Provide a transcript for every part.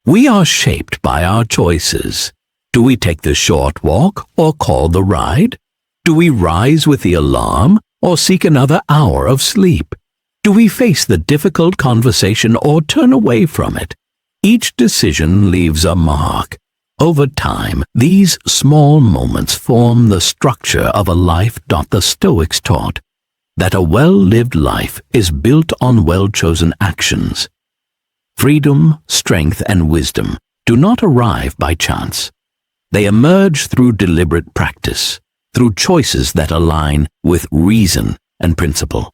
We are shaped by our choices. Do we take the short walk or call the ride? Do we rise with the alarm or seek another hour of sleep? Do we face the difficult conversation or turn away from it? Each decision leaves a mark. Over time, these small moments form the structure of a life. The Stoics taught that a well-lived life is built on well-chosen actions. Freedom, strength, and wisdom do not arrive by chance. They emerge through deliberate practice, through choices that align with reason and principle.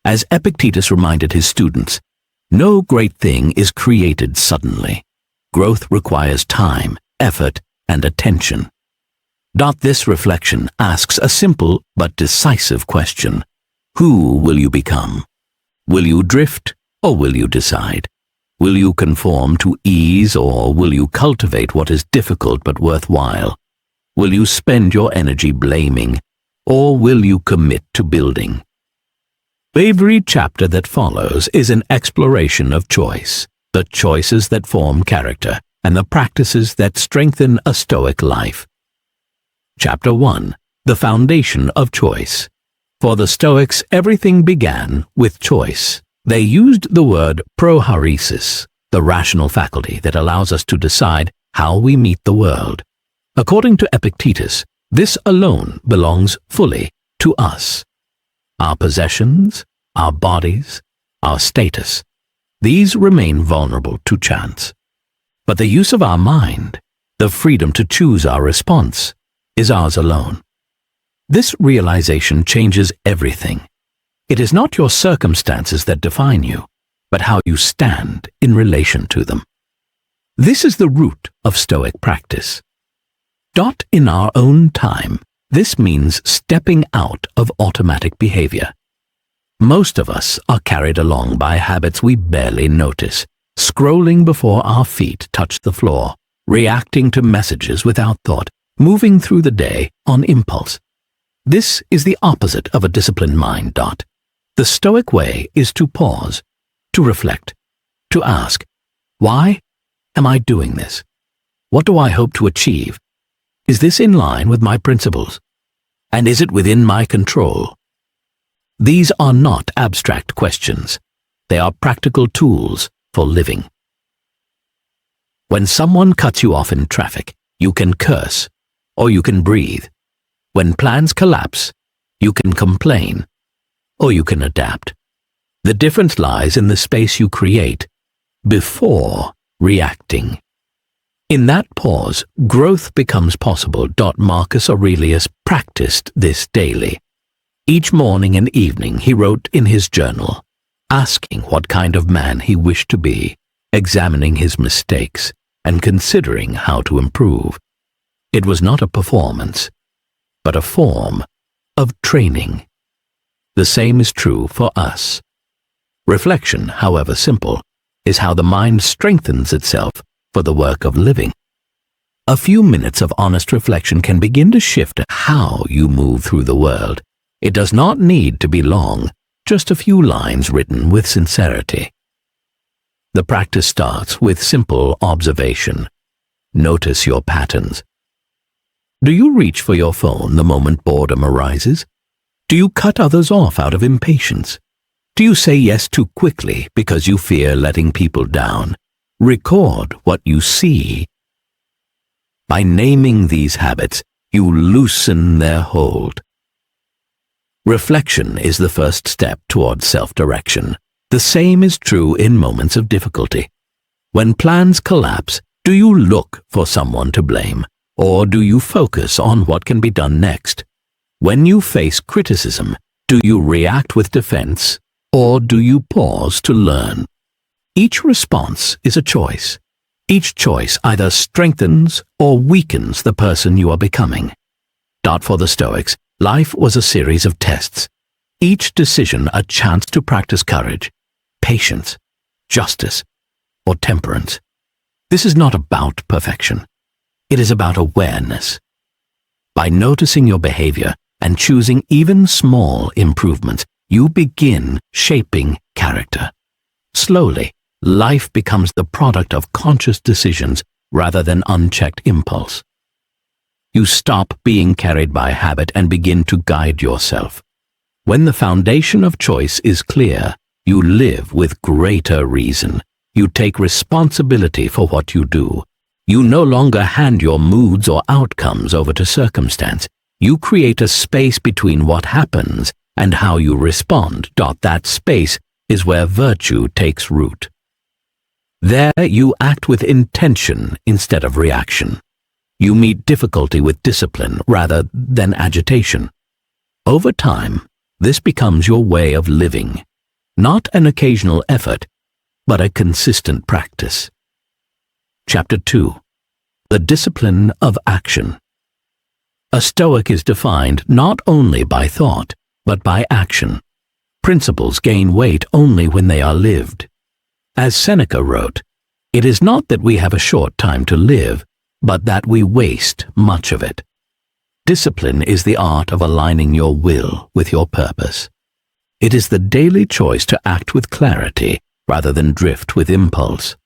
As Epictetus reminded his students, no great thing is created suddenly. Growth requires time, effort, and attention. This reflection asks a simple but decisive question. Who will you become? Will you drift or will you decide? Will you conform to ease or will you cultivate what is difficult but worthwhile? Will you spend your energy blaming or will you commit to building? Every chapter that follows is an exploration of choice, the choices that form character and the practices that strengthen a Stoic life. Chapter 1. The Foundation of Choice. For the Stoics, everything began with choice. They used the word prohairesis, the rational faculty that allows us to decide how we meet the world. According to Epictetus, this alone belongs fully to us. Our possessions, our bodies, our status, these remain vulnerable to chance. But the use of our mind, the freedom to choose our response, is ours alone. This realization changes everything. It is not your circumstances that define you, but how you stand in relation to them. This is the root of Stoic practice. In our own time, this means stepping out of automatic behavior. Most of us are carried along by habits we barely notice, scrolling before our feet touch the floor, reacting to messages without thought, moving through the day on impulse. This is the opposite of a disciplined mind. The Stoic way is to pause, to reflect, to ask, why am I doing this? What do I hope to achieve? Is this in line with my principles? And is it within my control? These are not abstract questions. They are practical tools for living. When someone cuts you off in traffic, you can curse, or you can breathe. When plans collapse, you can complain, or you can adapt. The difference lies in the space you create before reacting. In that pause, growth becomes possible. Marcus Aurelius practiced this daily. Each morning and evening he wrote in his journal, asking what kind of man he wished to be, examining his mistakes, and considering how to improve. It was not a performance, but a form of training. The same is true for us. Reflection, however simple, is how the mind strengthens itself for the work of living. A few minutes of honest reflection can begin to shift how you move through the world. It does not need to be long, just a few lines written with sincerity. The practice starts with simple observation. Notice your patterns. Do you reach for your phone the moment boredom arises? Do you cut others off out of impatience? Do you say yes too quickly because you fear letting people down? Record what you see. By naming these habits, you loosen their hold. Reflection is the first step toward self-direction. The same is true in moments of difficulty. When plans collapse, do you look for someone to blame, or do you focus on what can be done next? When you face criticism, do you react with defense, or do you pause to learn? Each response is a choice. Each choice either strengthens or weakens the person you are becoming. For the Stoics, life was a series of tests. Each decision a chance to practice courage, patience, justice, or temperance. This is not about perfection. It is about awareness. By noticing your behavior and choosing even small improvements, you begin shaping character. Slowly, Life becomes the product of conscious decisions rather than unchecked impulse. You stop being carried by habit and begin to guide yourself. When the foundation of choice is clear, you live with greater reason. You take responsibility for what you do. You no longer hand your moods or outcomes over to circumstance. You create a space between what happens and how you respond. That space is where virtue takes root. There you act with intention instead of reaction. You meet difficulty with discipline rather than agitation. Over time, this becomes your way of living, not an occasional effort, but a consistent practice. Chapter 2. The Discipline of Action. A Stoic is defined not only by thought, but by action. Principles gain weight only when they are lived. As Seneca wrote, "It is not that we have a short time to live, but that we waste much of it." Discipline is the art of aligning your will with your purpose. It is the daily choice to act with clarity rather than drift with impulse.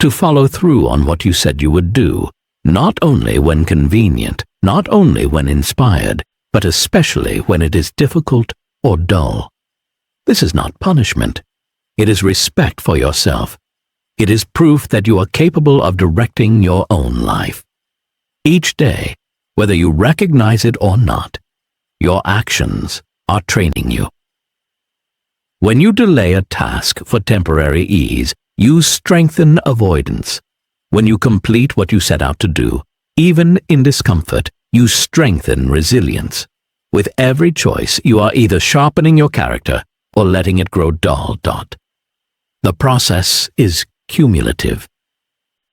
To follow through on what you said you would do, not only when convenient, not only when inspired, but especially when it is difficult or dull. This is not punishment. It is respect for yourself. It is proof that you are capable of directing your own life. Each day, whether you recognize it or not, your actions are training you. When you delay a task for temporary ease, you strengthen avoidance. When you complete what you set out to do, even in discomfort, you strengthen resilience. With every choice, you are either sharpening your character or letting it grow dull. The process is cumulative.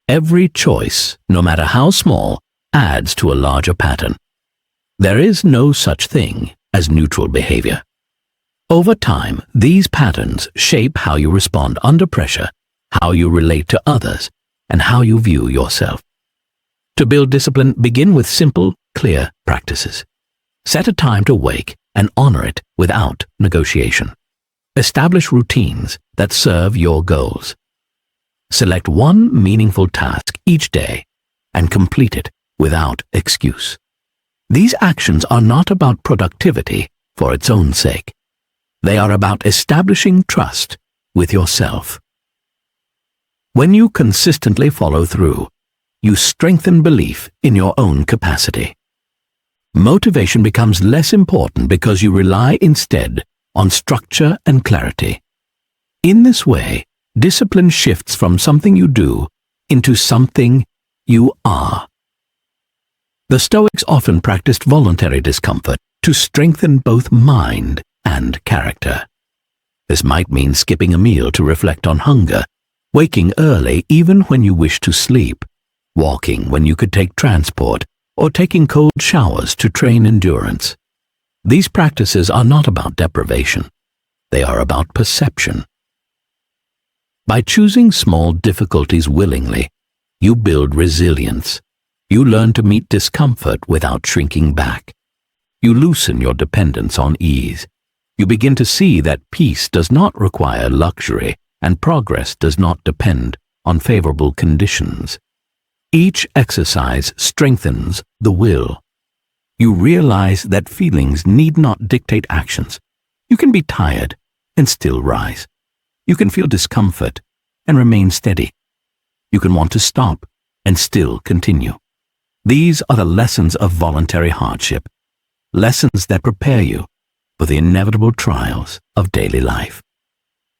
Every choice, no matter how small, adds to a larger pattern. There is no such thing as neutral behavior. Over time, these patterns shape how you respond under pressure, how you relate to others, and how you view yourself. To build discipline, begin with simple, clear practices. Set a time to wake and honor it without negotiation. Establish routines that serve your goals. Select one meaningful task each day and complete it without excuse. These actions are not about productivity for its own sake. They are about establishing trust with yourself. When you consistently follow through, you strengthen belief in your own capacity. Motivation becomes less important because you rely instead on structure and clarity. In this way, discipline shifts from something you do into something you are. The Stoics often practiced voluntary discomfort to strengthen both mind and character. This might mean skipping a meal to reflect on hunger, waking early even when you wish to sleep, walking when you could take transport, or taking cold showers to train endurance. These practices are not about deprivation. They are about perception. By choosing small difficulties willingly, you build resilience. You learn to meet discomfort without shrinking back. You loosen your dependence on ease. You begin to see that peace does not require luxury and progress does not depend on favorable conditions. Each exercise strengthens the will. You realize that feelings need not dictate actions. You can be tired and still rise. You can feel discomfort and remain steady. You can want to stop and still continue. These are the lessons of voluntary hardship, lessons that prepare you for the inevitable trials of daily life.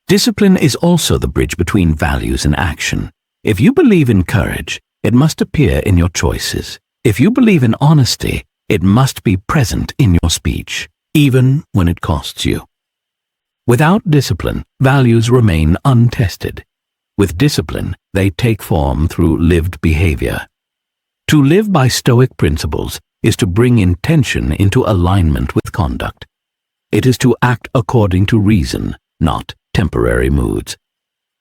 Discipline is also the bridge between values and action. If you believe in courage, it must appear in your choices. If you believe in honesty, it must be present in your speech, even when it costs you. Without discipline, values remain untested. With discipline, they take form through lived behavior. To live by Stoic principles is to bring intention into alignment with conduct. It is to act according to reason, not temporary moods.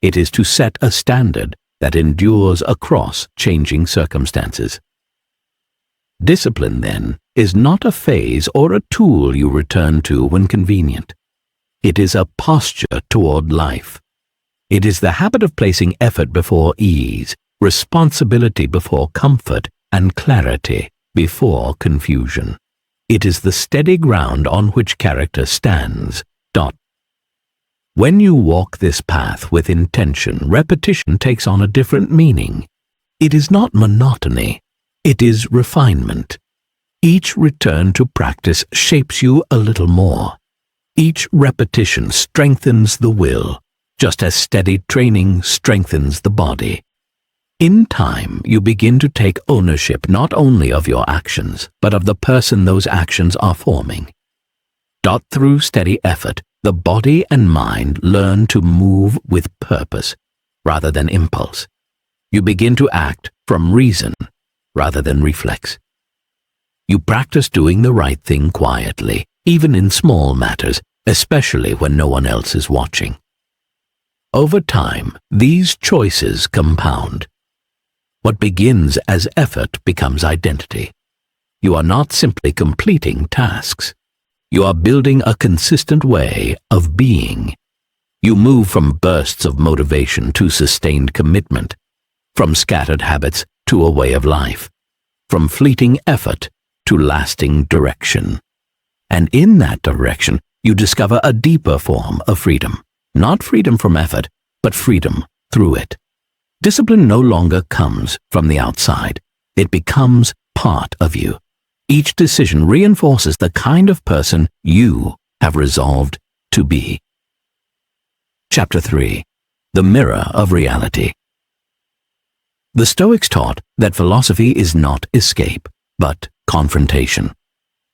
It is to set a standard that endures across changing circumstances. Discipline, then, is not a phase or a tool you return to when convenient. It is a posture toward life. It is the habit of placing effort before ease, responsibility before comfort, and clarity before confusion. It is the steady ground on which character stands. When you walk this path with intention, repetition takes on a different meaning. It is not monotony, it is refinement. Each return to practice shapes you a little more. Each repetition strengthens the will, just as steady training strengthens the body. In time, you begin to take ownership not only of your actions, but of the person those actions are forming. Through steady effort, the body and mind learn to move with purpose rather than impulse. You begin to act from reason rather than reflex. You practice doing the right thing quietly, even in small matters, especially when no one else is watching. Over time, these choices compound. What begins as effort becomes identity. You are not simply completing tasks. You are building a consistent way of being. You move from bursts of motivation to sustained commitment, from scattered habits to a way of life, from fleeting effort to lasting direction. And in that direction, you discover a deeper form of freedom. Not freedom from effort, but freedom through it. Discipline no longer comes from the outside. It becomes part of you. Each decision reinforces the kind of person you have resolved to be. Chapter 3. The Mirror of Reality. The Stoics taught that philosophy is not escape, but confrontation.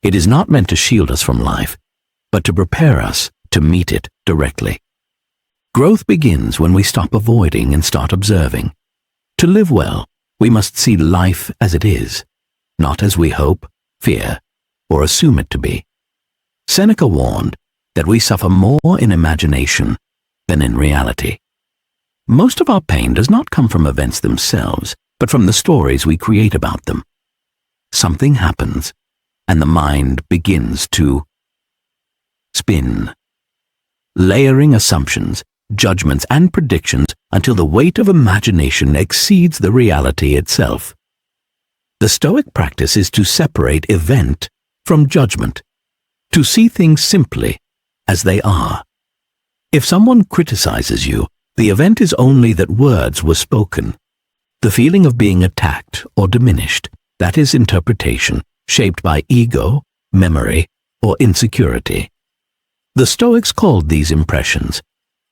It is not meant to shield us from life, but to prepare us to meet it directly. Growth begins when we stop avoiding and start observing. To live well, we must see life as it is, not as we hope, fear, or assume it to be. Seneca warned that we suffer more in imagination than in reality. Most of our pain does not come from events themselves, but from the stories we create about them. Something happens, and the mind begins to spin, layering assumptions, judgments, and predictions until the weight of imagination exceeds the reality itself. The Stoic practice is to separate event from judgment, to see things simply as they are. If someone criticizes you, the event is only that words were spoken. The feeling of being attacked or diminished, that is interpretation, shaped by ego, memory, or insecurity. The Stoics called these impressions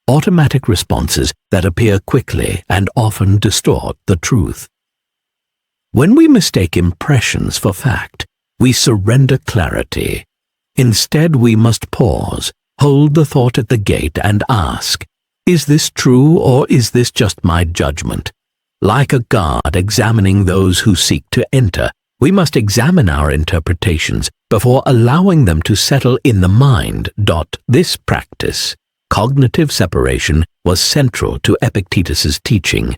automatic responses that appear quickly and often distort the truth. When we mistake impressions for fact, we surrender clarity. Instead, we must pause, hold the thought at the gate, and ask, is this true, or is this just my judgment? Like a guard examining those who seek to enter, we must examine our interpretations before allowing them to settle in the mind. This practice, cognitive separation, was central to Epictetus's teaching.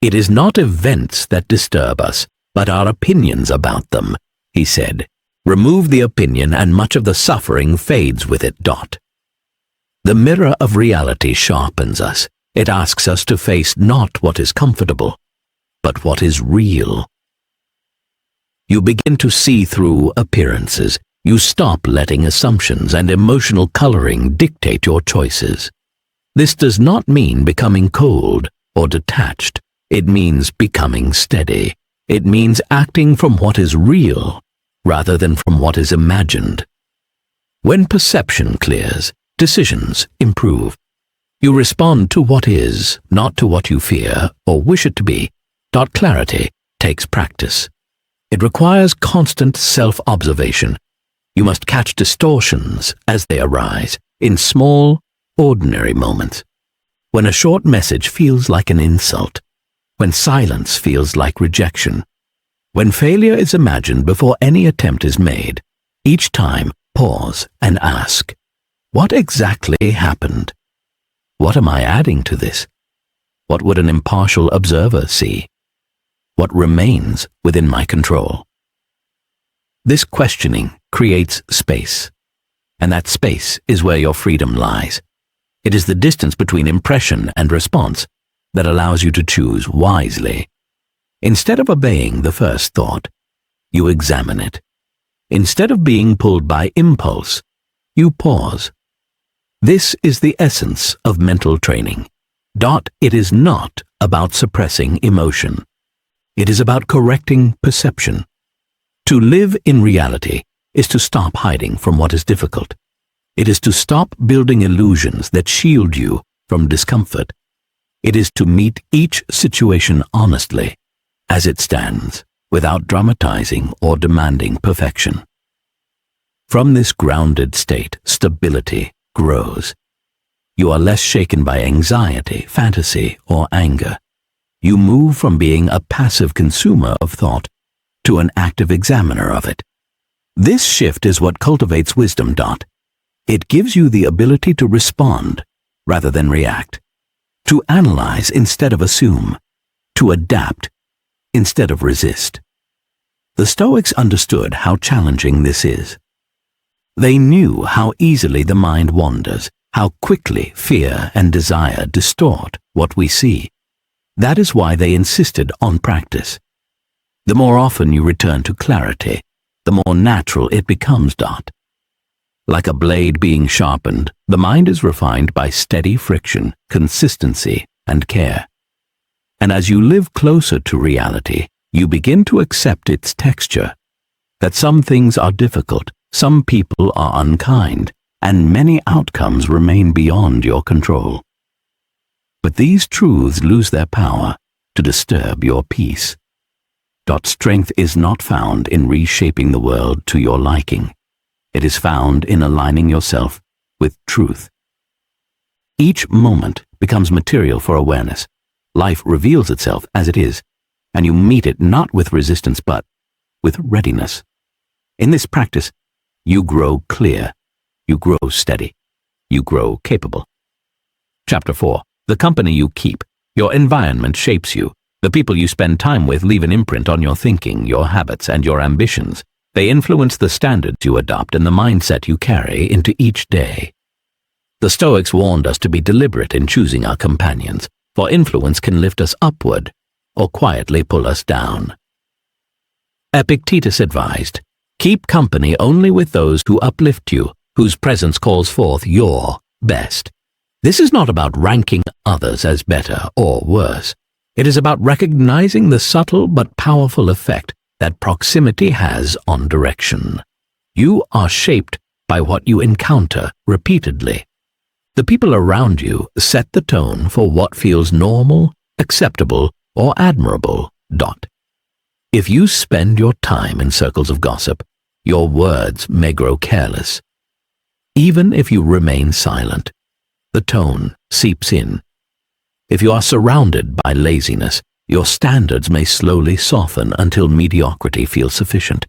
It is not events that disturb us, but our opinions about them, he said. Remove the opinion and much of the suffering fades with it. The mirror of reality sharpens us. It asks us to face not what is comfortable, but what is real. You begin to see through appearances. You stop letting assumptions and emotional coloring dictate your choices. This does not mean becoming cold or detached. It means becoming steady. It means acting from what is real rather than from what is imagined. When perception clears, decisions improve. You respond to what is, not to what you fear or wish it to be. Clarity takes practice. It requires constant self-observation. You must catch distortions as they arise in small, ordinary moments. When a short message feels like an insult, when silence feels like rejection, when failure is imagined before any attempt is made, each time pause and ask, what exactly happened? What am I adding to this? What would an impartial observer see? What remains within my control? This questioning creates space, and that space is where your freedom lies. It is the distance between impression and response that allows you to choose wisely. Instead of obeying the first thought, you examine it. Instead of being pulled by impulse, you pause. This is the essence of mental training. It is not about suppressing emotion. It is about correcting perception. To live in reality is to stop hiding from what is difficult. It is to stop building illusions that shield you from discomfort. It is to meet each situation honestly, as it stands, without dramatizing or demanding perfection. From this grounded state, stability grows. You are less shaken by anxiety, fantasy, or anger. You move from being a passive consumer of thought to an active examiner of it. This shift is what cultivates wisdom. It gives you the ability to respond rather than react, to analyze instead of assume, to adapt instead of resist. The Stoics understood how challenging this is. They knew how easily the mind wanders, how quickly fear and desire distort what we see. That is why they insisted on practice. The more often you return to clarity, the more natural it becomes. Like a blade being sharpened, the mind is refined by steady friction, consistency, and care. And as you live closer to reality, you begin to accept its texture, that some things are difficult, some people are unkind, and many outcomes remain beyond your control. But these truths lose their power to disturb your peace. Strength is not found in reshaping the world to your liking. It is found in aligning yourself with truth. Each moment becomes material for awareness. Life reveals itself as it is, and you meet it not with resistance but with readiness. In this practice, you grow clear, you grow steady, you grow capable. Chapter 4. The company you keep. Your environment shapes you. The people you spend time with leave an imprint on your thinking, your habits, and your ambitions. They influence the standards you adopt and the mindset you carry into each day. The Stoics warned us to be deliberate in choosing our companions, for influence can lift us upward or quietly pull us down. Epictetus advised, keep company only with those who uplift you, whose presence calls forth your best. This is not about ranking others as better or worse. It is about recognizing the subtle but powerful effect that proximity has on direction. You are shaped by what you encounter repeatedly. The people around you set the tone for what feels normal, acceptable, or admirable. If you spend your time in circles of gossip, your words may grow careless. Even if you remain silent, the tone seeps in. If you are surrounded by laziness, your standards may slowly soften until mediocrity feels sufficient.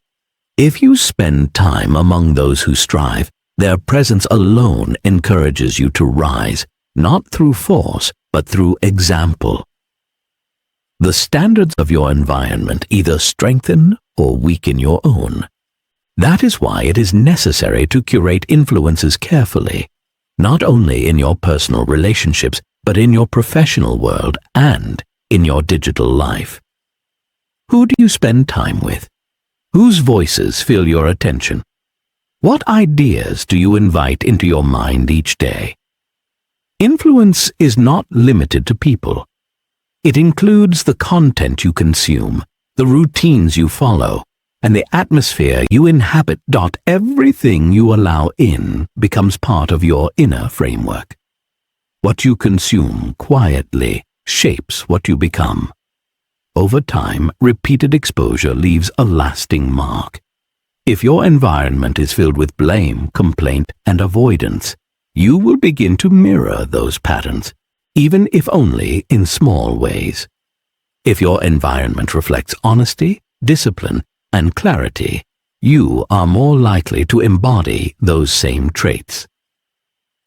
If you spend time among those who strive, their presence alone encourages you to rise, not through force, but through example. The standards of your environment either strengthen or weaken your own. That is why it is necessary to curate influences carefully, not only in your personal relationships, but in your professional world and in your digital life. Who do you spend time with? Whose voices fill your attention? What ideas do you invite into your mind each day? Influence is not limited to people. It includes the content you consume, the routines you follow, and the atmosphere you inhabit. Everything you allow in becomes part of your inner framework. What you consume quietly shapes what you become. Over time, repeated exposure leaves a lasting mark. If your environment is filled with blame, complaint, and avoidance, you will begin to mirror those patterns, even if only in small ways. If your environment reflects honesty, discipline, and clarity, you are more likely to embody those same traits.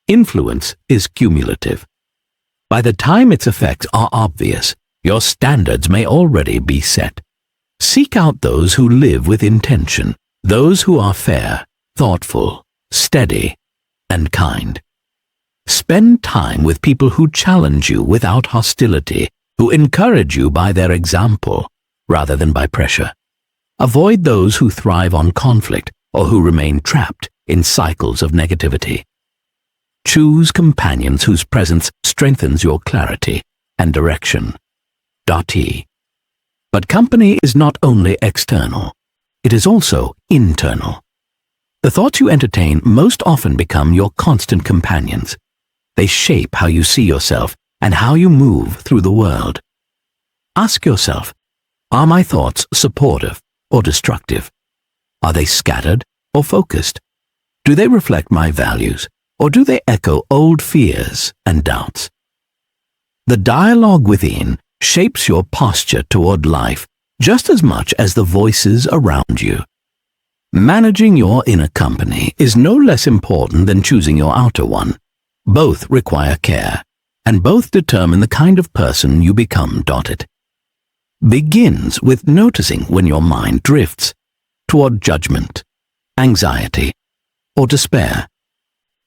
Influence is cumulative. By the time its effects are obvious, your standards may already be set. Seek out those who live with intention, those who are fair, thoughtful, steady, and kind. Spend time with people who challenge you without hostility, who encourage you by their example rather than by pressure. Avoid those who thrive on conflict or who remain trapped in cycles of negativity. Choose companions whose presence strengthens your clarity and direction. T. But company is not only external, it is also internal. The thoughts you entertain most often become your constant companions. They shape how you see yourself and how you move through the world. Ask yourself, are my thoughts supportive or destructive? Are they scattered or focused? Do they reflect my values, or do they echo old fears and doubts? The dialogue within shapes your posture toward life just as much as the voices around you. Managing your inner company is no less important than choosing your outer one. Both require care, and both determine the kind of person you become. It begins with noticing when your mind drifts toward judgment, anxiety, or despair.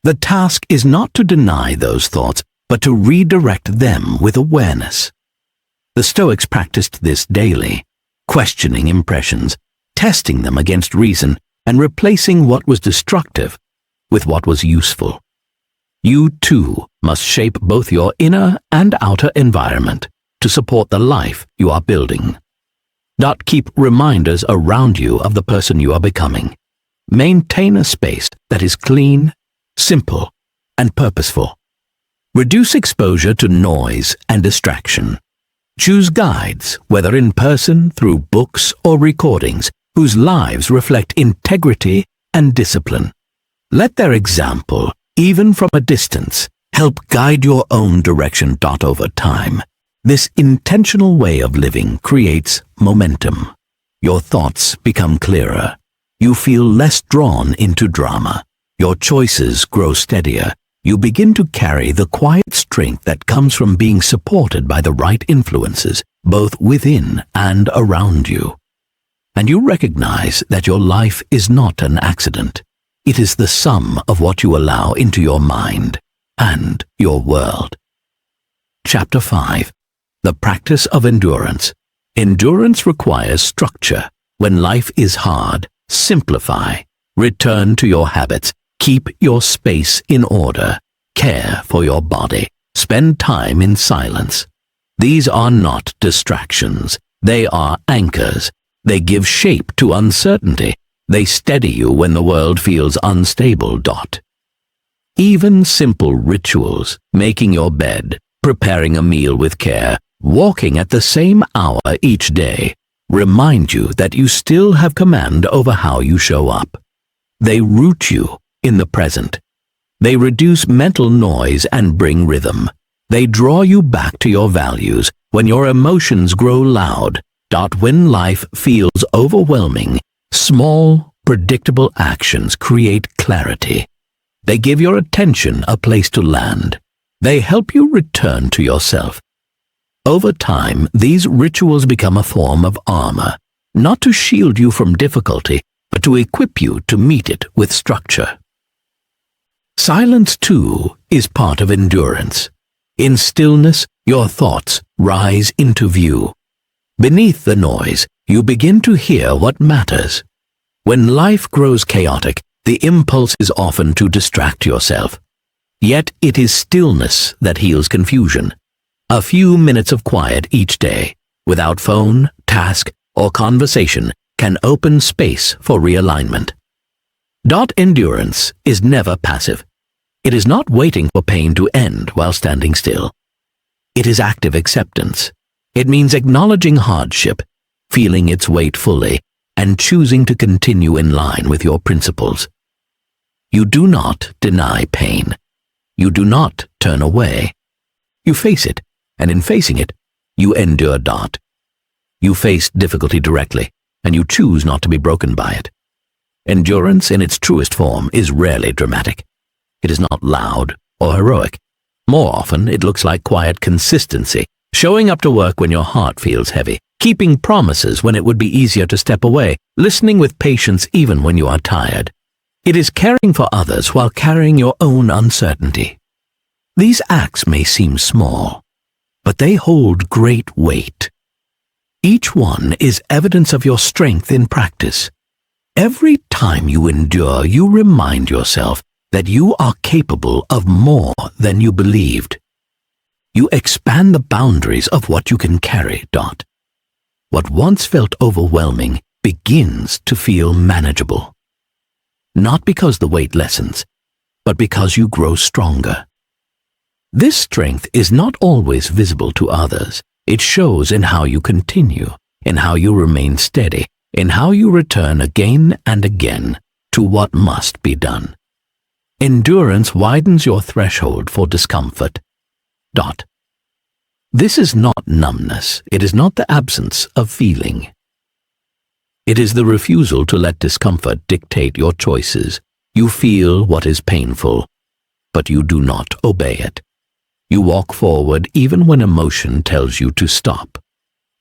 The task is not to deny those thoughts, but to redirect them with awareness. The Stoics practiced this daily, questioning impressions, testing them against reason, and replacing what was destructive with what was useful. You too must shape both your inner and outer environment to support the life you are building. Keep reminders around you of the person you are becoming. Maintain a space that is clean, simple, and purposeful. Reduce exposure to noise and distraction. Choose guides, whether in person, through books or recordings, whose lives reflect integrity and discipline. Let their example, even from a distance, help guide your own direction. Over time, this intentional way of living creates momentum. Your thoughts become clearer. You feel less drawn into drama. Your choices grow steadier. You begin to carry the quiet strength that comes from being supported by the right influences, both within and around you. And you recognize that your life is not an accident. It is the sum of what you allow into your mind and your world. Chapter 5. The Practice of Endurance. Endurance requires structure. When life is hard, simplify. Return to your habits. Keep your space in order. Care for your body. Spend time in silence. These are not distractions. They are anchors. They give shape to uncertainty. They steady you when the world feels unstable. Even simple rituals, making your bed, preparing a meal with care, walking at the same hour each day, remind you that you still have command over how you show up. They root you in the present. They reduce mental noise and bring rhythm. They draw you back to your values when your emotions grow loud. When life feels overwhelming, small, predictable actions create clarity. They give your attention a place to land. They help you return to yourself. Over time, these rituals become a form of armor, not to shield you from difficulty, but to equip you to meet it with structure. Silence, too, is part of endurance. In stillness, your thoughts rise into view. Beneath the noise, you begin to hear what matters. When life grows chaotic, the impulse is often to distract yourself. Yet it is stillness that heals confusion. A few minutes of quiet each day, without phone, task, or conversation, can open space for realignment. Endurance is never passive. It is not waiting for pain to end while standing still. It is active acceptance. It means acknowledging hardship, feeling its weight fully, and choosing to continue in line with your principles. You do not deny pain. You do not turn away. You face it, and in facing it, you endure. You face difficulty directly, and you choose not to be broken by it. Endurance in its truest form is rarely dramatic. It is not loud or heroic. More often, it looks like quiet consistency, showing up to work when your heart feels heavy, keeping promises when it would be easier to step away, listening with patience even when you are tired. It is caring for others while carrying your own uncertainty. These acts may seem small, but they hold great weight. Each one is evidence of your strength in practice. Every time you endure, you remind yourself that you are capable of more than you believed. You expand the boundaries of what you can carry. What once felt overwhelming begins to feel manageable. Not because the weight lessens, but because you grow stronger. This strength is not always visible to others. It shows in how you continue, in how you remain steady, in how you return again and again to what must be done. Endurance widens your threshold for discomfort. This is not numbness. It is not the absence of feeling. It is the refusal to let discomfort dictate your choices. You feel what is painful, but you do not obey it. You walk forward even when emotion tells you to stop.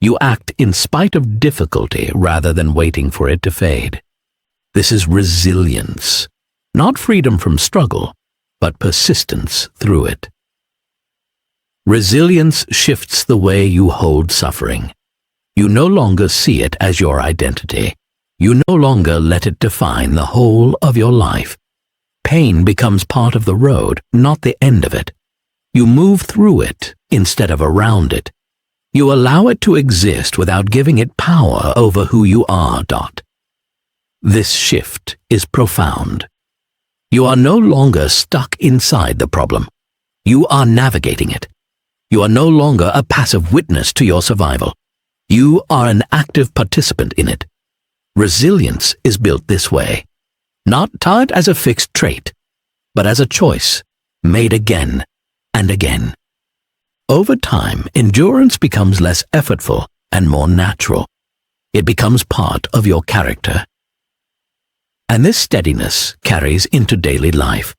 You act in spite of difficulty rather than waiting for it to fade. This is resilience, not freedom from struggle, but persistence through it. Resilience shifts the way you hold suffering. You no longer see it as your identity. You no longer let it define the whole of your life. Pain becomes part of the road, not the end of it. You move through it instead of around it. You allow it to exist without giving it power over who you are. This shift is profound. You are no longer stuck inside the problem. You are navigating it. You are no longer a passive witness to your survival. You are an active participant in it. Resilience is built this way, not taught as a fixed trait, but as a choice, made again and again. Over time, endurance becomes less effortful and more natural. It becomes part of your character. And this steadiness carries into daily life.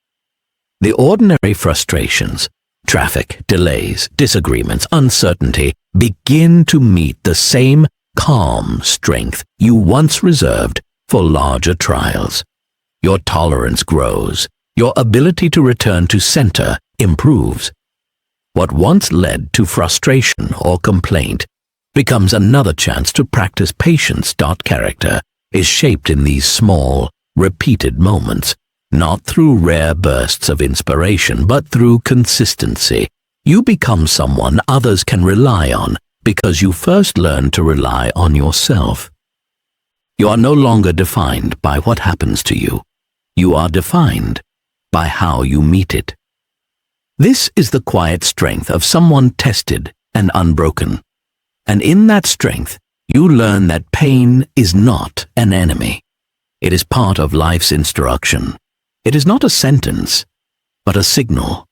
The ordinary frustrations, traffic, delays, disagreements, uncertainty begin to meet the same calm strength you once reserved for larger trials. Your tolerance grows. Your ability to return to center improves. What once led to frustration or complaint becomes another chance to practice patience. Character is shaped in these small, repeated moments, not through rare bursts of inspiration, but through consistency. You become someone others can rely on because you first learned to rely on yourself. You are no longer defined by what happens to you. You are defined by how you meet it. This is the quiet strength of someone tested and unbroken. And in that strength, you learn that pain is not an enemy. It is part of life's instruction. It is not a sentence, but a signal.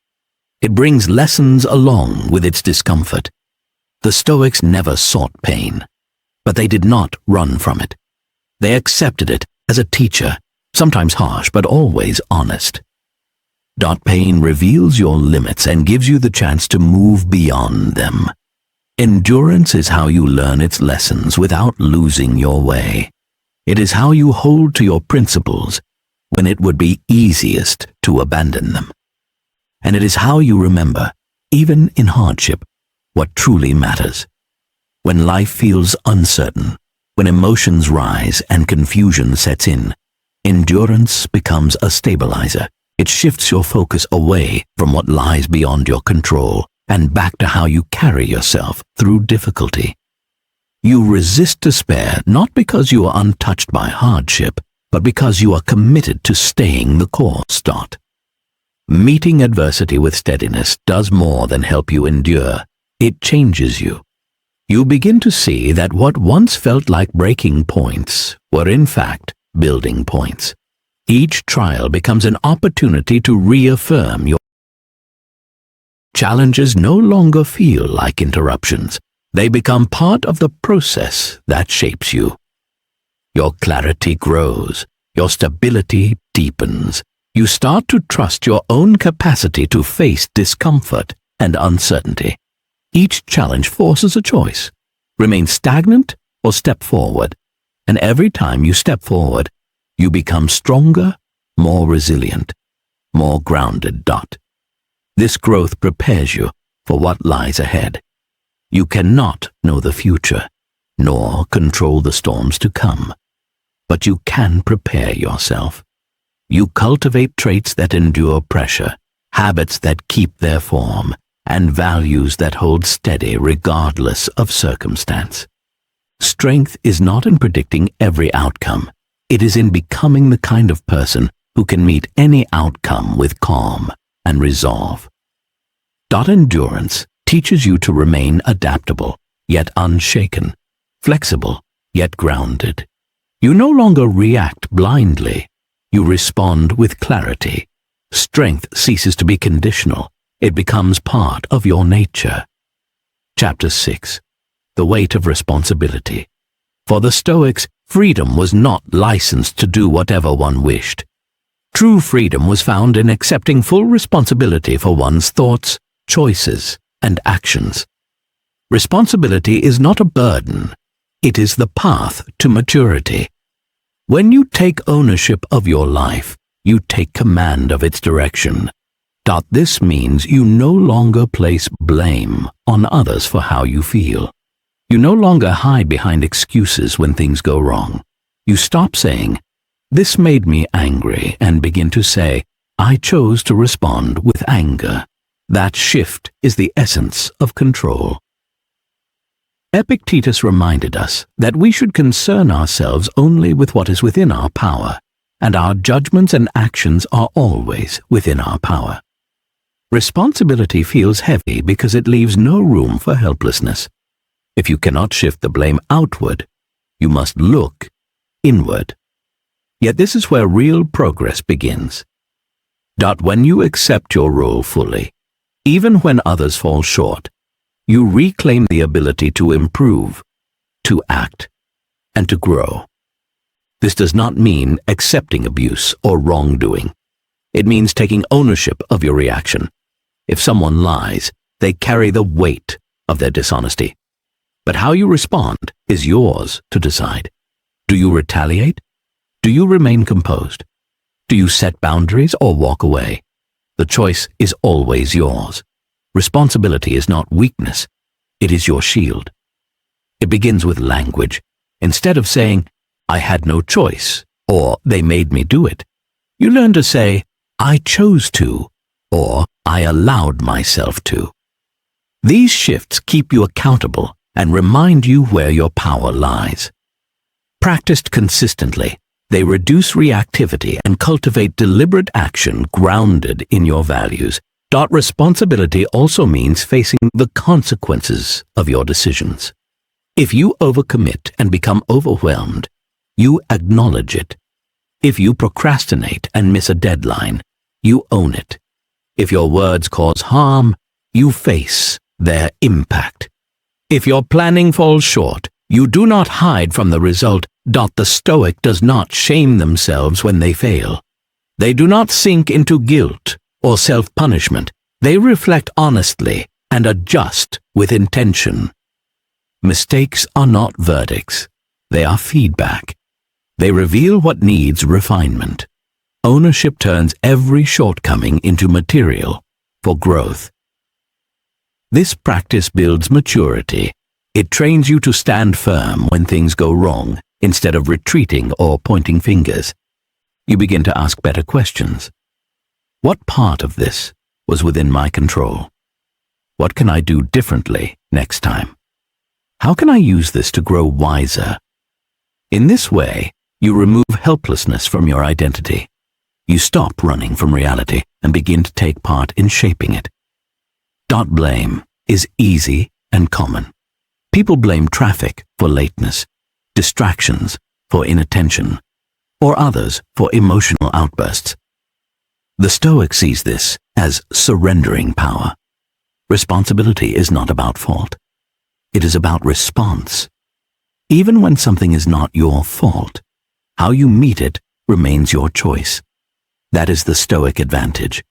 It brings lessons along with its discomfort. The Stoics never sought pain, but they did not run from it. They accepted it as a teacher, sometimes harsh, but always honest. Pain reveals your limits and gives you the chance to move beyond them. Endurance is how you learn its lessons without losing your way. It is how you hold to your principles when it would be easiest to abandon them. And it is how you remember, even in hardship, what truly matters. When life feels uncertain, when emotions rise and confusion sets in, endurance becomes a stabilizer. It shifts your focus away from what lies beyond your control and back to how you carry yourself through difficulty. You resist despair not because you are untouched by hardship, but because you are committed to staying the course. Meeting adversity with steadiness does more than help you endure. It changes you. You begin to see that what once felt like breaking points were in fact building points. Each trial becomes an opportunity to reaffirm your challenges. No longer feel like interruptions. They become part of the process that shapes you. Your clarity grows. Your stability deepens. You start to trust your own capacity to face discomfort and uncertainty. Each challenge forces a choice. Remain stagnant or step forward. And every time you step forward, you become stronger, more resilient, more grounded. This growth prepares you for what lies ahead. You cannot know the future, nor control the storms to come, but you can prepare yourself. You cultivate traits that endure pressure, habits that keep their form, and values that hold steady regardless of circumstance. Strength is not in predicting every outcome. It is in becoming the kind of person who can meet any outcome with calm and resolve. Endurance teaches you to remain adaptable, yet unshaken, flexible, yet grounded. You no longer react blindly. You respond with clarity. Strength ceases to be conditional. It becomes part of your nature. Chapter 6. The Weight of Responsibility. For the Stoics, freedom was not licensed to do whatever one wished. True freedom was found in accepting full responsibility for one's thoughts, choices, and actions. Responsibility is not a burden. It is the path to maturity. When you take ownership of your life, you take command of its direction. This means you no longer place blame on others for how you feel. You no longer hide behind excuses when things go wrong. You stop saying, "This made me angry," and begin to say, "I chose to respond with anger." That shift is the essence of control. Epictetus reminded us that we should concern ourselves only with what is within our power, and our judgments and actions are always within our power. Responsibility feels heavy because it leaves no room for helplessness. If you cannot shift the blame outward, you must look inward. Yet this is where real progress begins. When you accept your role fully, even when others fall short, you reclaim the ability to improve, to act, and to grow. This does not mean accepting abuse or wrongdoing. It means taking ownership of your reaction. If someone lies, they carry the weight of their dishonesty. But how you respond is yours to decide. Do you retaliate? Do you remain composed? Do you set boundaries or walk away? The choice is always yours. Responsibility is not weakness. It is your shield. It begins with language. Instead of saying, "I had no choice," or "they made me do it," you learn to say, "I chose to," or "I allowed myself to." These shifts keep you accountable and remind you where your power lies. Practiced consistently, they reduce reactivity and cultivate deliberate action grounded in your values. Responsibility also means facing the consequences of your decisions. If you overcommit and become overwhelmed, you acknowledge it. If you procrastinate and miss a deadline, you own it. If your words cause harm, you face their impact. If your planning falls short, you do not hide from the result. The Stoic does not shame themselves when they fail. They do not sink into guilt or self-punishment. They reflect honestly and adjust with intention. Mistakes are not verdicts. They are feedback. They reveal what needs refinement. Ownership turns every shortcoming into material for growth. This practice builds maturity. It trains you to stand firm when things go wrong instead of retreating or pointing fingers. You begin to ask better questions. What part of this was within my control? What can I do differently next time? How can I use this to grow wiser? In this way, you remove helplessness from your identity. You stop running from reality and begin to take part in shaping it. Blame is easy and common. People blame traffic for lateness, distractions for inattention, or others for emotional outbursts. The Stoic sees this as surrendering power. Responsibility is not about fault. It is about response. Even when something is not your fault, how you meet it remains your choice. That is the Stoic advantage.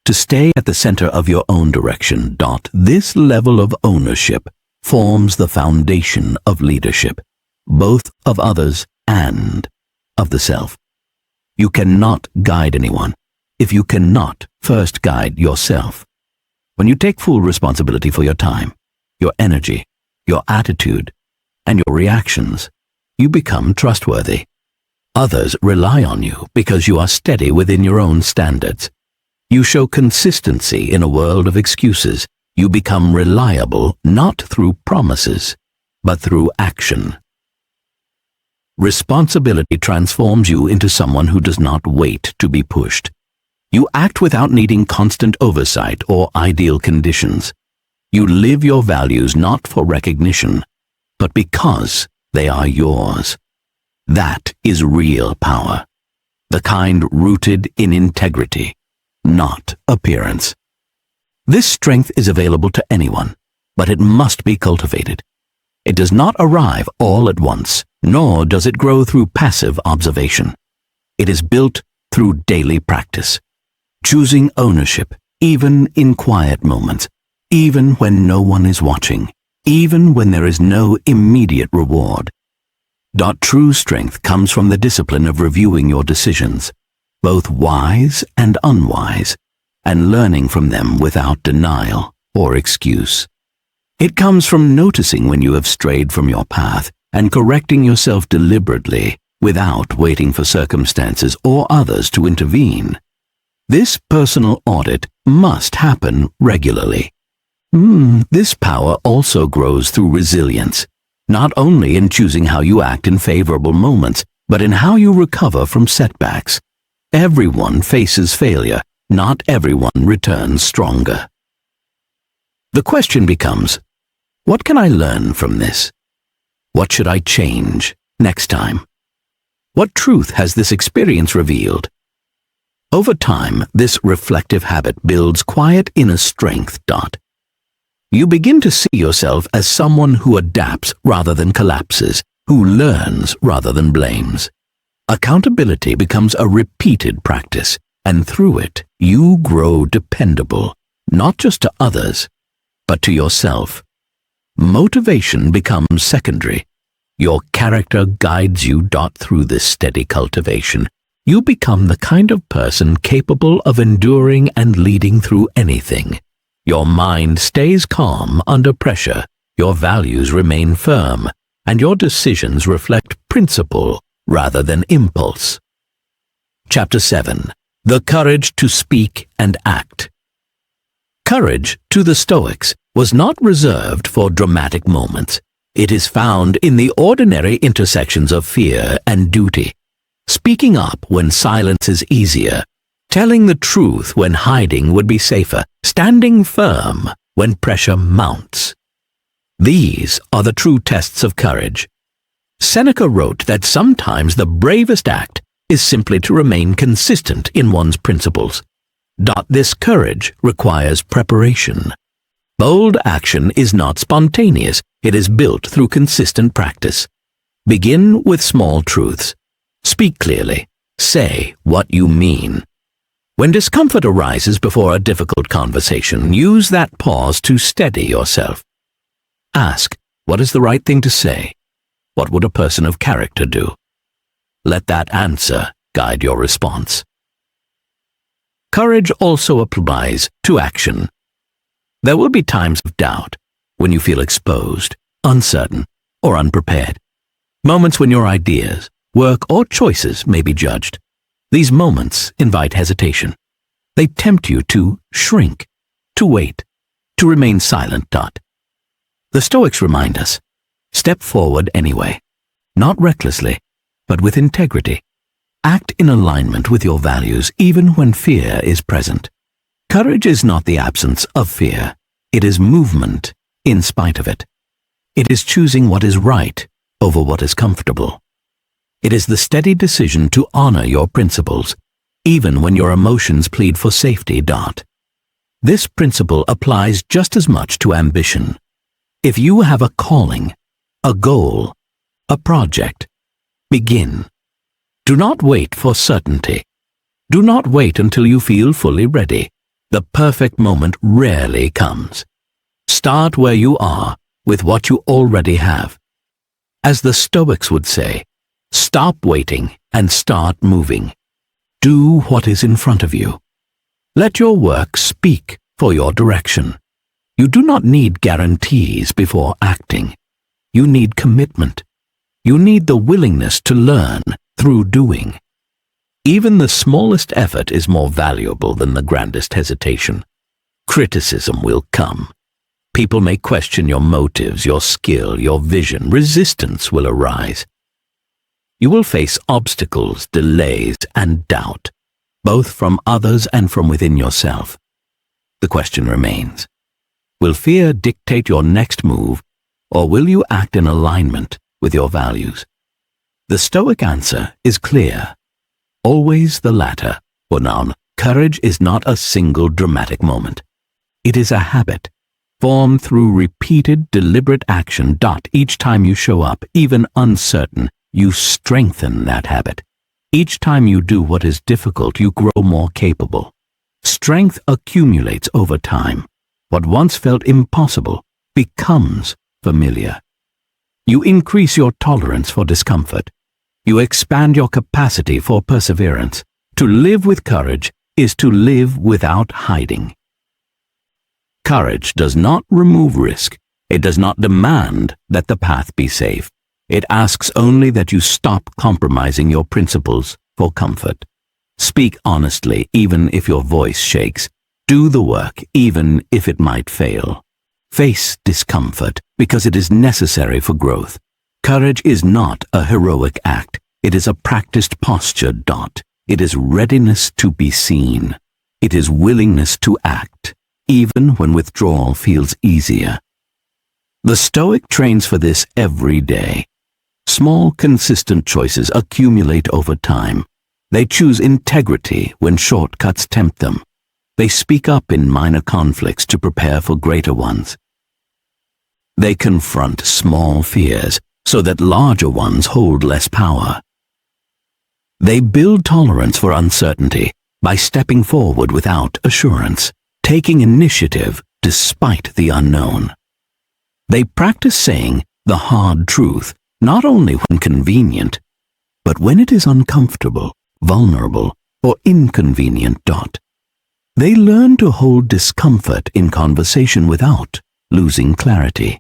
To stay at the center of your own direction. This level of ownership forms the foundation of leadership, both of others and of the self. You cannot guide anyone if you cannot first guide yourself. When you take full responsibility for your time, your energy, your attitude, and your reactions, you become trustworthy. Others rely on you because you are steady within your own standards. You show consistency in a world of excuses. You become reliable not through promises, but through action. Responsibility transforms you into someone who does not wait to be pushed. You act without needing constant oversight or ideal conditions. You live your values not for recognition, but because they are yours. That is real power, the kind rooted in integrity, not appearance. This strength is available to anyone, but it must be cultivated. It does not arrive all at once, nor does it grow through passive observation. It is built through daily practice, choosing ownership even in quiet moments, even when no one is watching, even when there is no immediate reward. True strength comes from the discipline of reviewing your decisions, both wise and unwise, and learning from them without denial or excuse. It comes from noticing when you have strayed from your path and correcting yourself deliberately without waiting for circumstances or others to intervene. This personal audit must happen regularly. This power also grows through resilience, not only in choosing how you act in favorable moments, but in how you recover from setbacks. Everyone faces failure. Not everyone returns stronger. The question becomes, what can I learn from this? What should I change next time? What truth has this experience revealed? Over time, this reflective habit builds quiet inner strength. You begin to see yourself as someone who adapts rather than collapses, who learns rather than blames. Accountability becomes a repeated practice, and through it, you grow dependable, not just to others, but to yourself. Motivation becomes secondary. Your character guides you. Through this steady cultivation, you become the kind of person capable of enduring and leading through anything. Your mind stays calm under pressure, your values remain firm, and your decisions reflect principle rather than impulse. Chapter 7. The courage to speak and act. Courage, to the Stoics, was not reserved for dramatic moments. It is found in the ordinary intersections of fear and duty. Speaking up when silence is easier, telling the truth when hiding would be safer, standing firm when pressure mounts. These are the true tests of courage. Seneca wrote that sometimes the bravest act is simply to remain consistent in one's principles. This courage requires preparation. Bold action is not spontaneous, it is built through consistent practice. Begin with small truths. Speak clearly. Say what you mean. When discomfort arises before a difficult conversation, use that pause to steady yourself. Ask, what is the right thing to say? What would a person of character do? Let that answer guide your response. Courage also applies to action. There will be times of doubt, when you feel exposed, uncertain, or unprepared. Moments when your ideas, work, or choices may be judged. These moments invite hesitation. They tempt you to shrink, to wait, to remain silent. The Stoics remind us, step forward anyway, not recklessly, but with integrity. Act in alignment with your values even when fear is present. Courage is not the absence of fear. It is movement in spite of it. It is choosing what is right over what is comfortable. It is the steady decision to honor your principles, even when your emotions plead for safety. This principle applies just as much to ambition. If you have a calling, a goal, a project, begin. Do not wait for certainty. Do not wait until you feel fully ready. The perfect moment rarely comes. Start where you are with what you already have. As the Stoics would say, stop waiting and start moving. Do what is in front of you. Let your work speak for your direction. You do not need guarantees before acting. You need commitment. You need the willingness to learn through doing. Even the smallest effort is more valuable than the grandest hesitation. Criticism will come. People may question your motives, your skill, your vision. Resistance will arise. You will face obstacles, delays, and doubt, both from others and from within yourself. The question remains, will fear dictate your next move, or will you act in alignment with your values? The Stoic answer is clear. Always the latter. For now, courage is not a single dramatic moment. It is a habit, formed through repeated, deliberate action. Each time you show up, even uncertain, you strengthen that habit. Each time you do what is difficult, you grow more capable. Strength accumulates over time. What once felt impossible becomes familiar. You increase your tolerance for discomfort. You expand your capacity for perseverance. To live with courage is to live without hiding. Courage does not remove risk. It does not demand that the path be safe. It asks only that you stop compromising your principles for comfort. Speak honestly, even if your voice shakes. Do the work, even if it might fail. Face discomfort because it is necessary for growth. Courage is not a heroic act. It is a practiced posture. It is readiness to be seen. It is willingness to act, even when withdrawal feels easier. The Stoic trains for this every day. Small, consistent choices accumulate over time. They choose integrity when shortcuts tempt them. They speak up in minor conflicts to prepare for greater ones. They confront small fears so that larger ones hold less power. They build tolerance for uncertainty by stepping forward without assurance, taking initiative despite the unknown. They practice saying the hard truth, not only when convenient, but when it is uncomfortable, vulnerable, or inconvenient. They learn to hold discomfort in conversation without losing clarity.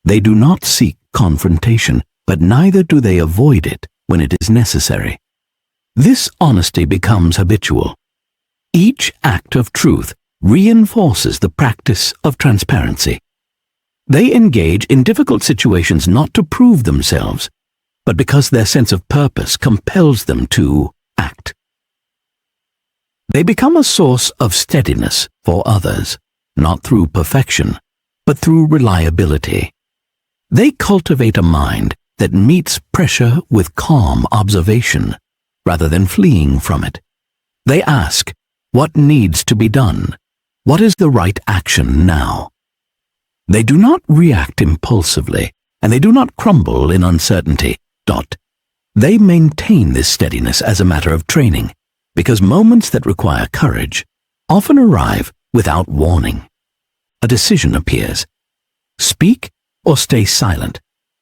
They do not seek confrontation, but neither do they avoid it when it is necessary. This honesty becomes habitual. Each act of truth reinforces the practice of transparency. They engage in difficult situations not to prove themselves, but because their sense of purpose compels them to act. They become a source of steadiness for others, not through perfection, but through reliability. They cultivate a mind that meets pressure with calm observation, rather than fleeing from it. They ask, what needs to be done? What is the right action now? They do not react impulsively, and they do not crumble in uncertainty. They maintain this steadiness as a matter of training, because moments that require courage often arrive without warning. A decision appears. Speak or stay silent,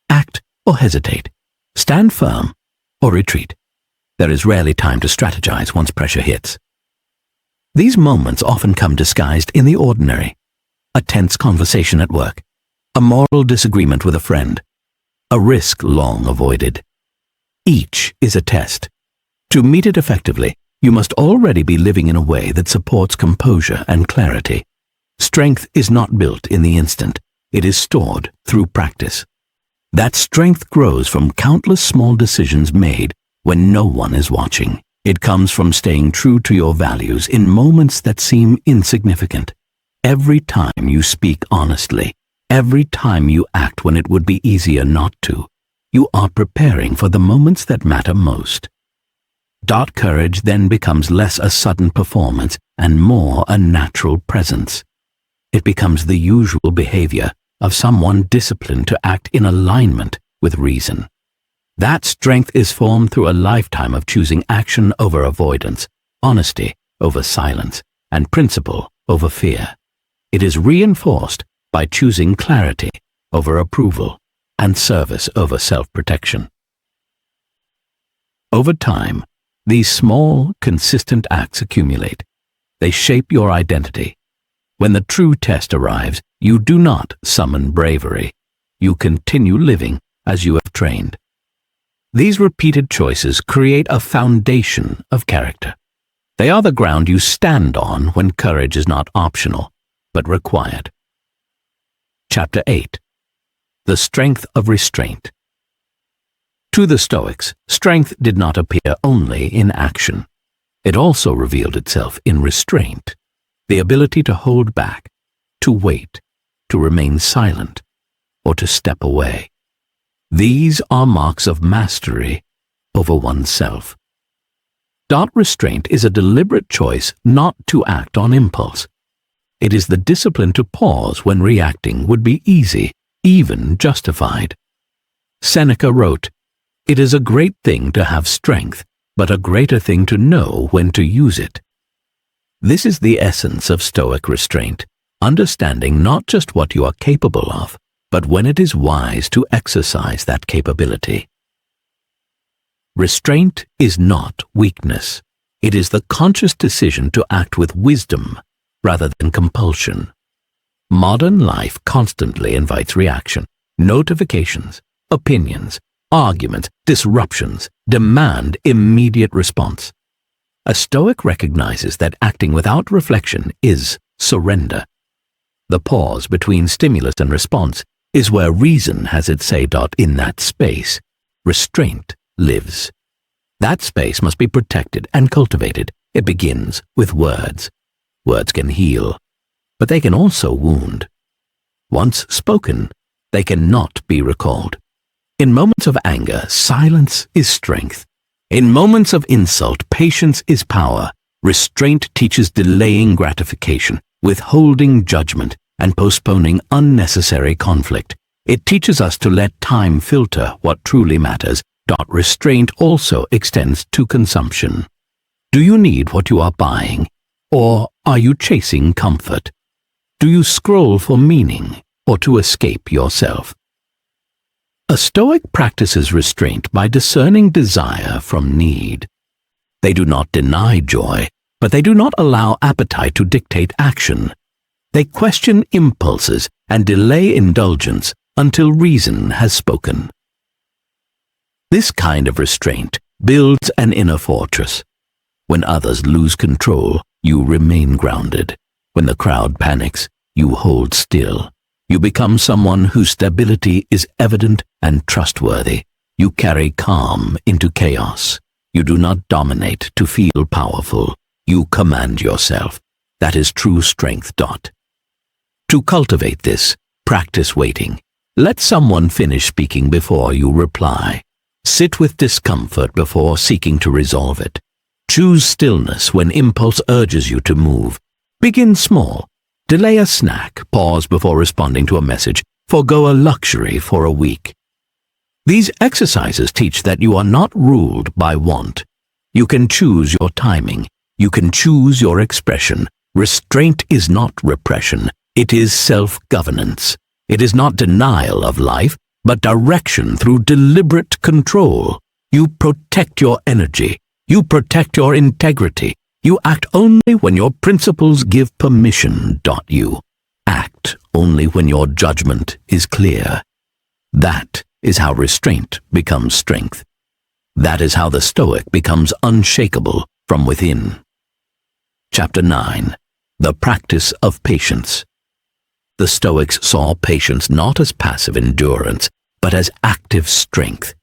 act or hesitate, stand firm or retreat. There is rarely time to strategize once pressure hits. These moments often come disguised in the ordinary. A tense conversation at work, a moral disagreement with a friend, a risk long avoided. Each is a test. To meet it effectively, you must already be living in a way that supports composure and clarity. Strength is not built in the instant. It is stored through practice. That strength grows from countless small decisions made when no one is watching. It comes from staying true to your values in moments that seem insignificant. Every time you speak honestly, every time you act when it would be easier not to, you are preparing for the moments that matter most. Courage then becomes less a sudden performance and more a natural presence. It becomes the usual behavior of someone disciplined to act in alignment with reason. That strength is formed through a lifetime of choosing action over avoidance, honesty over silence, and principle over fear. It is reinforced by choosing clarity over approval and service over self-protection. Over time, these small, consistent acts accumulate. They shape your identity. When the true test arrives, you do not summon bravery. You continue living as you have trained. These repeated choices create a foundation of character. They are the ground you stand on when courage is not optional, but required. Chapter 8. The Strength of Restraint. To the Stoics, strength did not appear only in action. It also revealed itself in restraint, the ability to hold back, to wait, to remain silent, or to step away. These are marks of mastery over oneself. Restraint is a deliberate choice not to act on impulse. It is the discipline to pause when reacting would be easy, even justified. Seneca wrote, "It is a great thing to have strength, but a greater thing to know when to use it." This is the essence of Stoic restraint, understanding not just what you are capable of, but when it is wise to exercise that capability. Restraint is not weakness. It is the conscious decision to act with wisdom rather than compulsion. Modern life constantly invites reaction. Notifications, opinions, arguments, disruptions demand immediate response. A Stoic recognizes that acting without reflection is surrender. The pause between stimulus and response is where reason has its say. In that space, restraint lives. That space must be protected and cultivated. It begins with words. Words can heal, but they can also wound. Once spoken, they cannot be recalled. In moments of anger, silence is strength. In moments of insult, patience is power. Restraint teaches delaying gratification, withholding judgment, and postponing unnecessary conflict. It teaches us to let time filter what truly matters. Restraint also extends to consumption. Do you need what you are buying, or are you chasing comfort? Do you scroll for meaning, or to escape yourself? A Stoic practices restraint by discerning desire from need. They do not deny joy, but they do not allow appetite to dictate action. They question impulses and delay indulgence until reason has spoken. This kind of restraint builds an inner fortress. When others lose control, you remain grounded. When the crowd panics, you hold still. You become someone whose stability is evident and trustworthy. You carry calm into chaos. You do not dominate to feel powerful. You command yourself. That is true strength. To cultivate this, practice waiting. Let someone finish speaking before you reply. Sit with discomfort before seeking to resolve it. Choose stillness when impulse urges you to move. Begin small. Delay a snack. Pause before responding to a message. Forgo a luxury for a week. These exercises teach that you are not ruled by want. You can choose your timing. You can choose your expression. Restraint is not repression. It is self-governance. It is not denial of life, but direction through deliberate control. You protect your energy. You protect your integrity. You act only when your principles give permission. You act only when your judgment is clear. That is how restraint becomes strength. That is how the Stoic becomes unshakable from within. Chapter 9. The Practice of Patience. The Stoics saw patience not as passive endurance, but as active strength.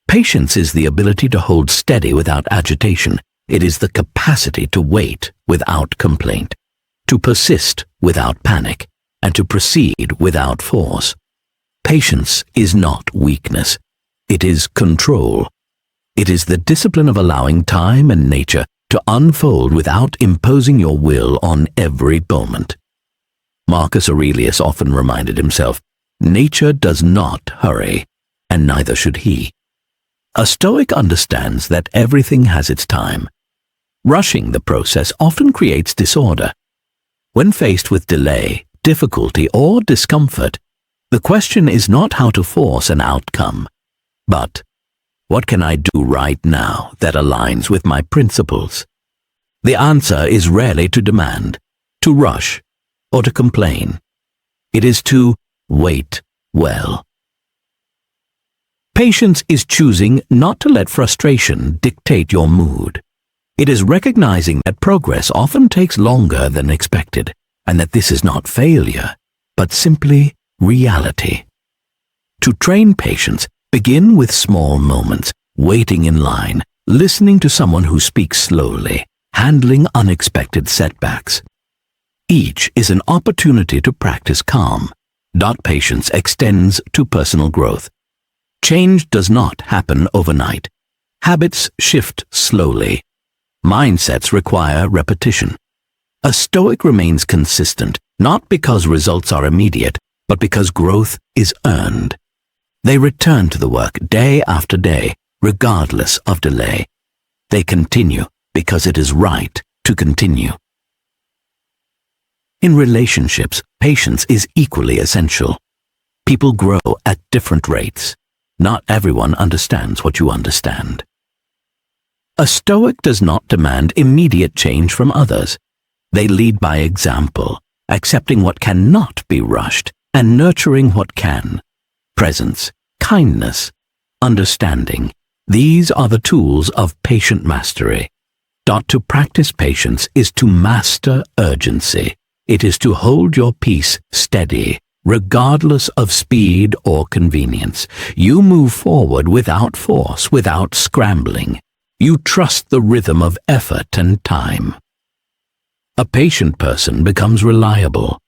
Patience is the ability to hold steady without agitation. It is the capacity to wait without complaint, to persist without panic, and to proceed without force. Patience is not weakness. It is control. It is the discipline of allowing time and nature to unfold without imposing your will on every moment. Marcus Aurelius often reminded himself, nature does not hurry, and neither should he. A Stoic understands that everything has its time. Rushing the process often creates disorder. When faced with delay, difficulty, or discomfort, the question is not how to force an outcome, but what can I do right now that aligns with my principles? The answer is rarely to demand, to rush, or to complain. It is to wait well. Patience is choosing not to let frustration dictate your mood. It is recognizing that progress often takes longer than expected, and that this is not failure, but simply reality. To train patience, begin with small moments, waiting in line, listening to someone who speaks slowly, handling unexpected setbacks. Each is an opportunity to practice calm. Patience extends to personal growth. Change does not happen overnight. Habits shift slowly. Mindsets require repetition. A Stoic remains consistent, not because results are immediate, but because growth is earned. They return to the work day after day, regardless of delay. They continue because it is right to continue. In relationships, patience is equally essential. People grow at different rates. Not everyone understands what you understand. A Stoic does not demand immediate change from others. They lead by example, accepting what cannot be rushed and nurturing what can. Presence, kindness, understanding. These are the tools of patient mastery. To practice patience is to master urgency. It is to hold your peace steady, regardless of speed or convenience. You move forward without force, without scrambling. You trust the rhythm of effort and time. A patient person becomes reliable.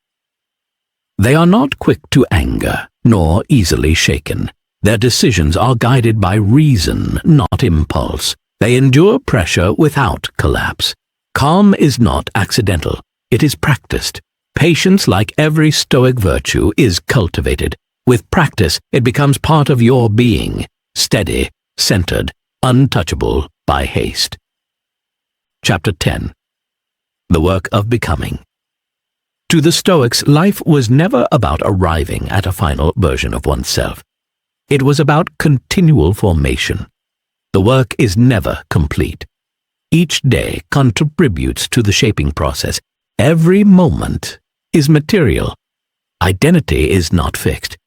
They are not quick to anger, nor easily shaken. Their decisions are guided by reason, not impulse. They endure pressure without collapse. Calm is not accidental. It is practiced. Patience, like every Stoic virtue, is cultivated. With practice, it becomes part of your being, steady, centered, untouchable by haste. Chapter 10. The Work of Becoming. To the Stoics, life was never about arriving at a final version of oneself. It was about continual formation. The work is never complete. Each day contributes to the shaping process. Every moment is material. Identity is not fixed.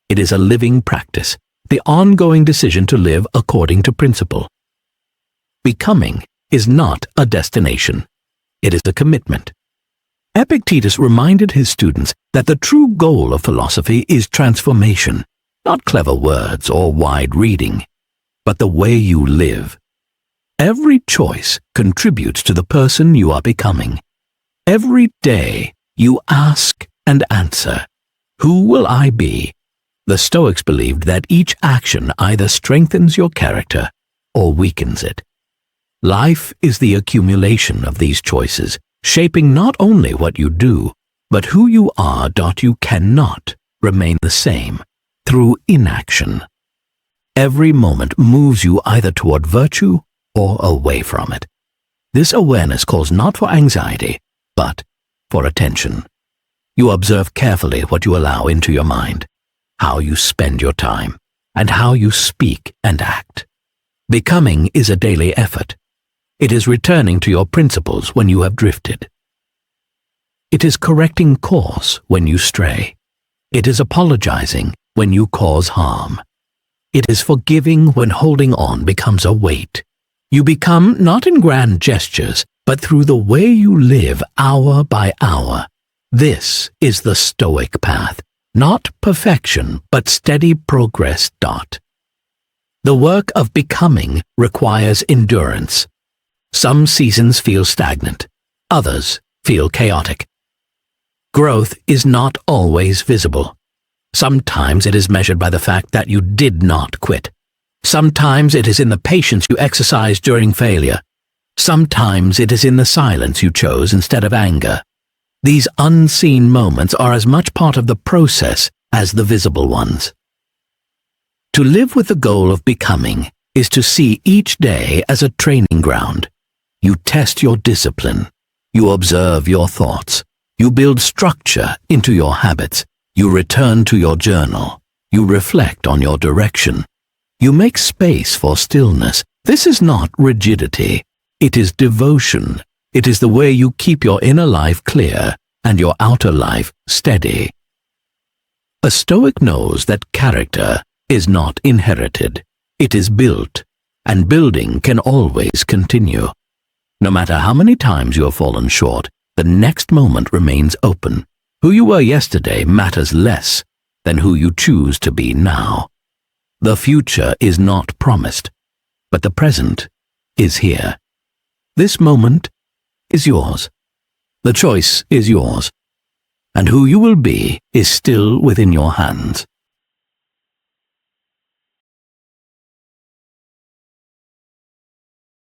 It is a living practice, the ongoing decision to live according to principle. Becoming is not a destination. It is a commitment. Epictetus reminded his students that the true goal of philosophy is transformation, not clever words or wide reading, but the way you live. Every choice contributes to the person you are becoming. Every day you ask and answer, "Who will I be?" The Stoics believed that each action either strengthens your character or weakens it. Life is the accumulation of these choices, shaping not only what you do, but who you are. You cannot remain the same through inaction. Every moment moves you either toward virtue or away from it. This awareness calls not for anxiety, but for attention. You observe carefully what you allow into your mind, how you spend your time, and how you speak and act. Becoming is a daily effort. It is returning to your principles when you have drifted. It is correcting course when you stray. It is apologizing when you cause harm. It is forgiving when holding on becomes a weight. You become not in grand gestures, but through the way you live hour by hour. This is the Stoic path, not perfection, but steady progress. The work of becoming requires endurance. Some seasons feel stagnant, others feel chaotic. Growth is not always visible. Sometimes it is measured by the fact that you did not quit. Sometimes it is in the patience you exercised during failure. Sometimes it is in the silence you chose instead of anger. These unseen moments are as much part of the process as the visible ones. To live with the goal of becoming is to see each day as a training ground. You test your discipline. You observe your thoughts. You build structure into your habits. You return to your journal. You reflect on your direction. You make space for stillness. This is not rigidity. It is devotion. It is the way you keep your inner life clear and your outer life steady. A Stoic knows that character is not inherited, it is built, and building can always continue. No matter how many times you have fallen short, the next moment remains open. Who you were yesterday matters less than who you choose to be now. The future is not promised, but the present is here. This moment is yours. The choice is yours, and who you will be is still within your hands.